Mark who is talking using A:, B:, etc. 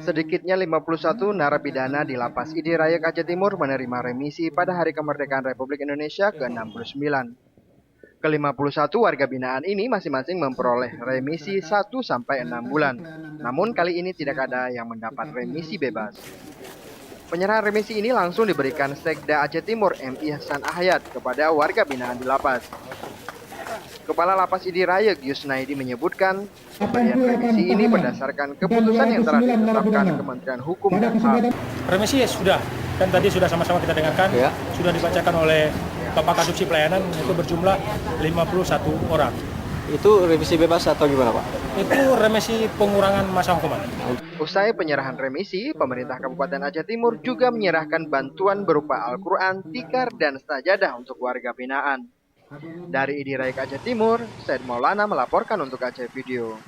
A: Sedikitnya 51 narapidana di Lapas ID Raya Aceh Timur menerima remisi pada Hari Kemerdekaan Republik Indonesia ke-69. Ke-51 warga binaan ini masing-masing memperoleh remisi 1-6 bulan. Namun kali ini tidak ada yang mendapat remisi bebas. Penyerahan remisi ini langsung diberikan Sekda Aceh Timur MI Hasan Ahayat kepada warga binaan di lapas. Kepala Lapas ID Raya Yusnaidi menyebutkan, pemberian remisi ini berdasarkan keputusan yang telah ditetapkan Kementerian Hukum dan HAM.
B: Remisi ya sudah, kan tadi sudah sama-sama kita dengarkan, sudah dibacakan oleh Bapak Kadupsi Pelayanan, itu berjumlah 51 orang.
C: Itu remisi bebas atau gimana, Pak?
B: Itu remisi pengurangan masa hukuman.
A: Usai penyerahan remisi, pemerintah Kabupaten Aceh Timur juga menyerahkan bantuan berupa Al-Quran, tikar, dan sajadah untuk warga binaan. Dari ID Raya Aceh Timur, Said Maulana melaporkan untuk Aceh Video.